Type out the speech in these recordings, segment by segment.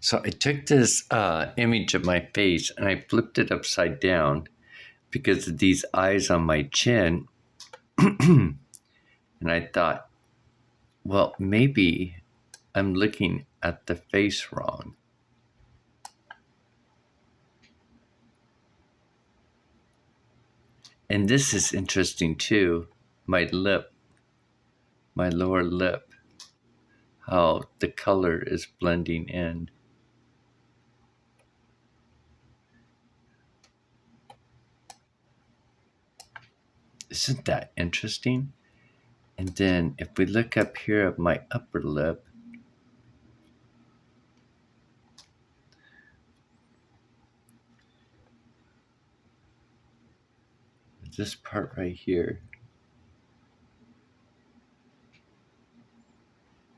So I took this image of my face and I flipped it upside down because of these eyes on my chin. And I thought, well, maybe I'm looking at the face wrong. And this is interesting too. My lip, my lower lip, how the color is blending in. Isn't that interesting? And then if we look up here at my upper lip, this part right here.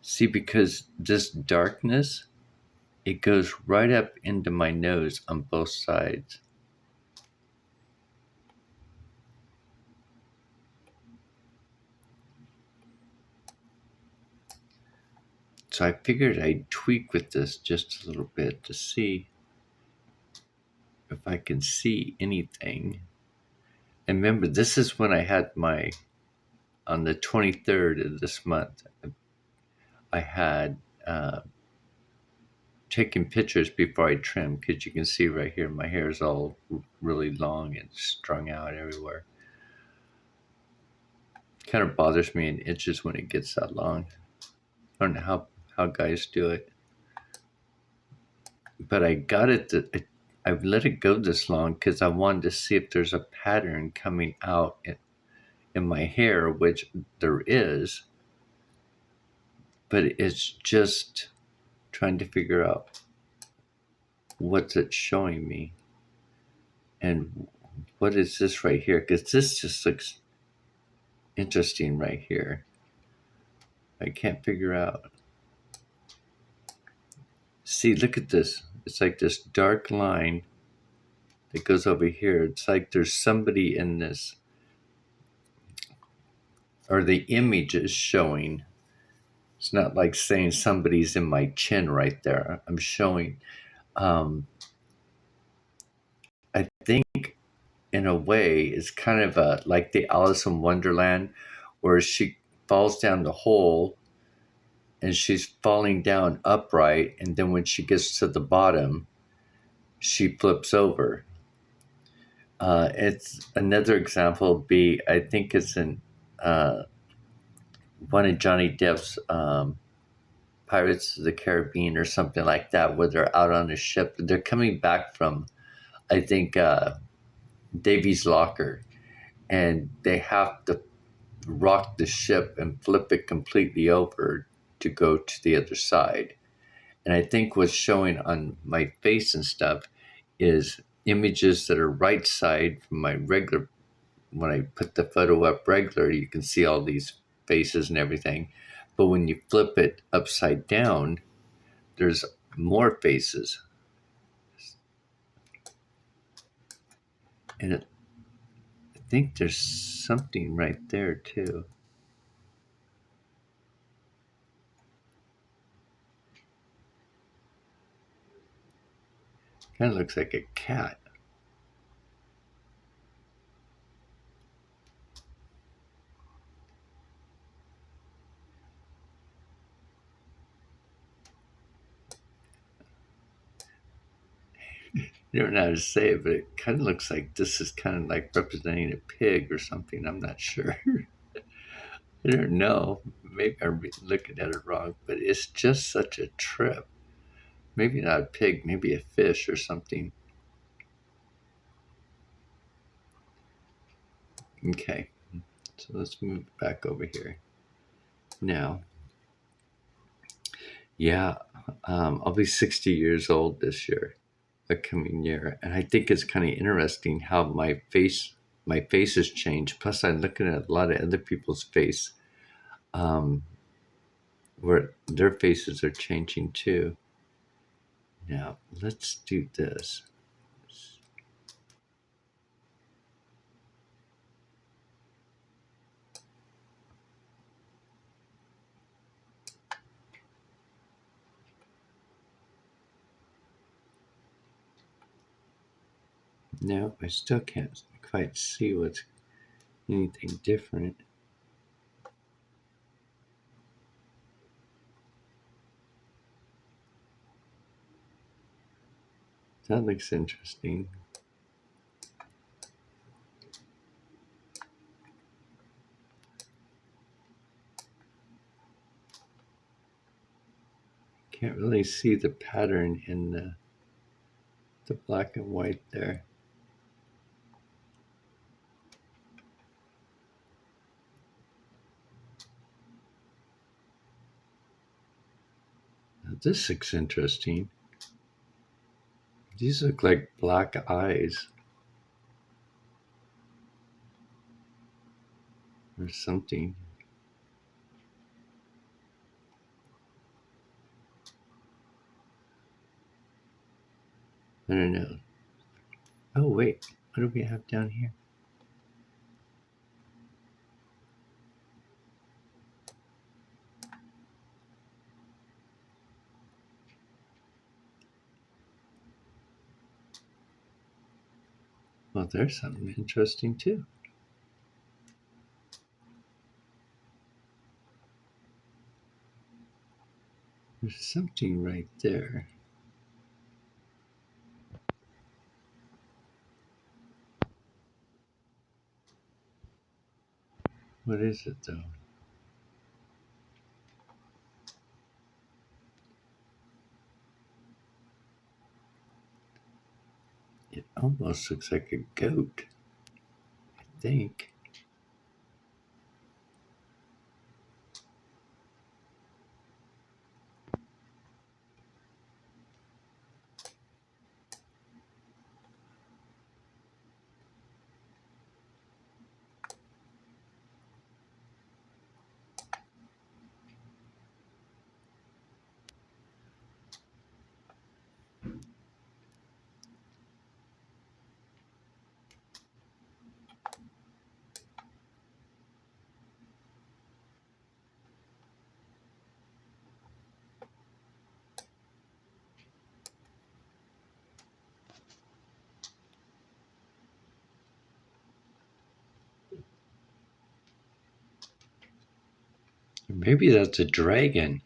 See, because this darkness, it goes right up into my nose on both sides. So I figured I'd tweak with this just a little bit to see if I can see anything. And remember, this is when I had on the 23rd of this month, I had taken pictures before I trimmed, because you can see right here, my hair is all really long and strung out everywhere. Kind of bothers me and itches when it gets that long. I don't know how guys do it. But I got I've let it go this long because I wanted to see if there's a pattern coming out in my hair, which there is, but it's just trying to figure out what's it showing me and what is this right here, because this just looks interesting right here. I can't figure out. See, look at this. It's like this dark line that goes over here. It's like there's somebody in this, or the image is showing. It's not like saying somebody's in my chin right there. I'm showing, I think in a way, it's kind of like the Alice in Wonderland, where she falls down the hole and she's falling down upright. And then when she gets to the bottom, she flips over. It's another example would be, I think it's in one of Johnny Depp's Pirates of the Caribbean or something like that, where they're out on a ship. They're coming back from, I think, Davy's Locker, and they have to rock the ship and flip it completely over to go to the other side. And I think what's showing on my face and stuff is images that are right side from my regular. When I put the photo up regular, you can see all these faces and everything. But when you flip it upside down, there's more faces. And I think there's something right there too. Kind of looks like a cat. I don't know how to say it, but it kind of looks like this is kind of like representing a pig or something. I'm not sure. I don't know. Maybe I'm looking at it wrong, but it's just such a trip. Maybe not a pig, maybe a fish or something. Okay, so let's move back over here. Now, yeah, I'll be 60 years old this year, the coming year, and I think it's kind of interesting how my face has changed. Plus, I'm looking at a lot of other people's face, um, where their faces are changing too. Now, let's do this. No, I still can't quite see what's anything different. That looks interesting. Can't really see the pattern in the black and white there. Now, this looks interesting. These look like black eyes or something. I don't know. Oh, wait. What do we have down here? Well, there's something interesting too. There's something right there. What is it though? It almost looks like a goat, I think. Or maybe that's a dragon.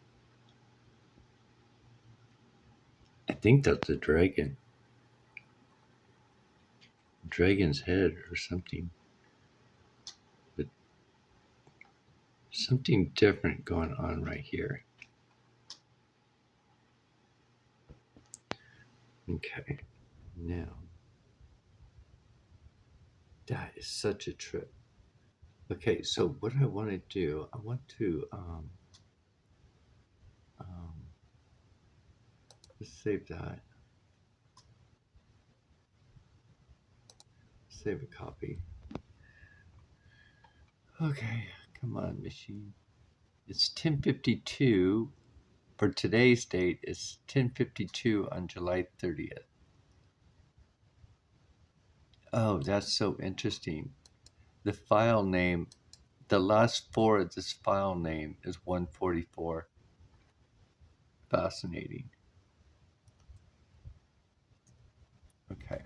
I think that's a dragon. Dragon's head or something. But something different going on right here. Okay. Now, that is such a trip. Okay, so what I want to do, I want to um, just save that. Save a copy. Okay, come on, machine. It's 10:52 for today's date. It's 10:52 on July 30th. Oh, that's so interesting. The file name, the last four of this file name is 144. Fascinating. Okay.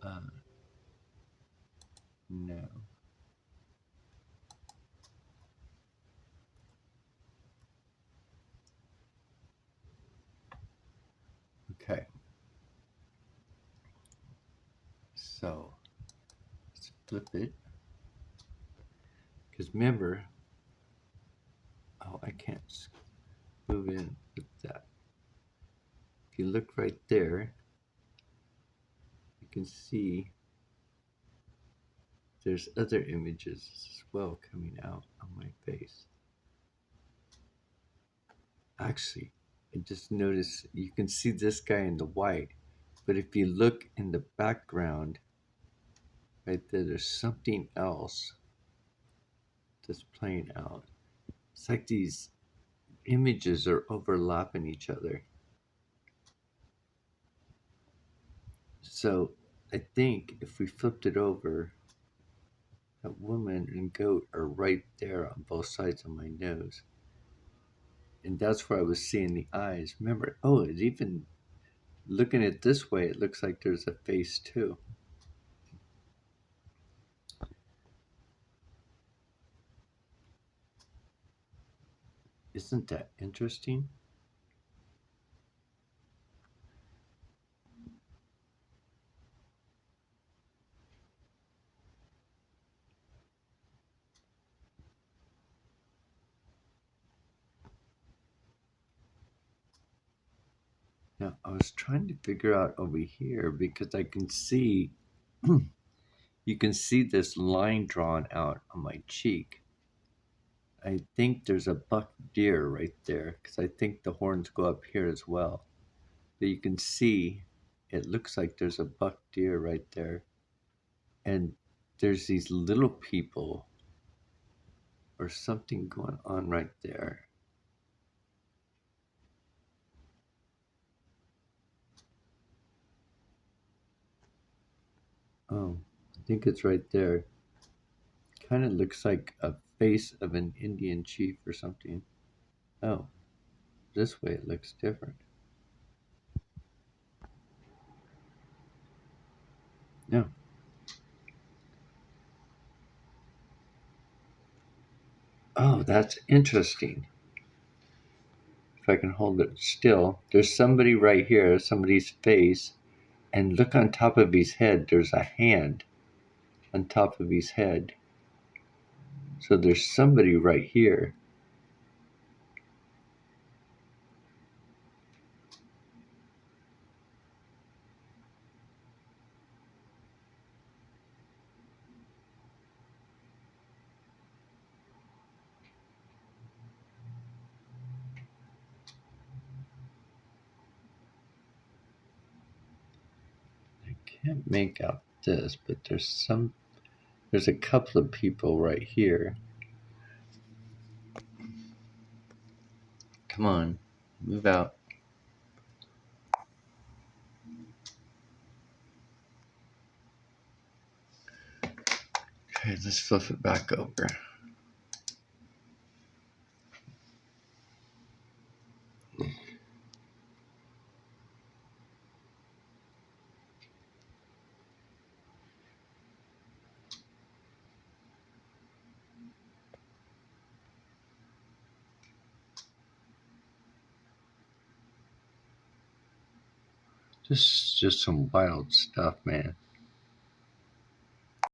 Uh, no. Okay. So let's flip it. Because remember, oh, I can't move in with that. If you look right there, you can see there's other images as well coming out on my face. Actually, I just noticed you can see this guy in the white, but if you look in the background, right there, there's something else that's playing out. It's like these images are overlapping each other. So I think if we flipped it over, that woman and goat are right there on both sides of my nose. And that's where I was seeing the eyes. Remember, oh, it even looking at it this way, it looks like there's a face too. Isn't that interesting? Now, I was trying to figure out over here because I can see, you can see this line drawn out on my cheek. I think there's a buck deer right there because I think the horns go up here as well. But you can see it looks like there's a buck deer right there. And there's these little people or something going on right there. Oh, I think it's right there. Kind of looks like a face of an Indian chief or something. Oh, this way it looks different. No. Oh, that's interesting. If I can hold it still, there's somebody right here, somebody's face, and look on top of his head, there's a hand on top of his head. So there's somebody right here. I can't make out this, but there's a couple of people right here. Come on, move out. Okay, let's flip it back over. This is just some wild stuff, man.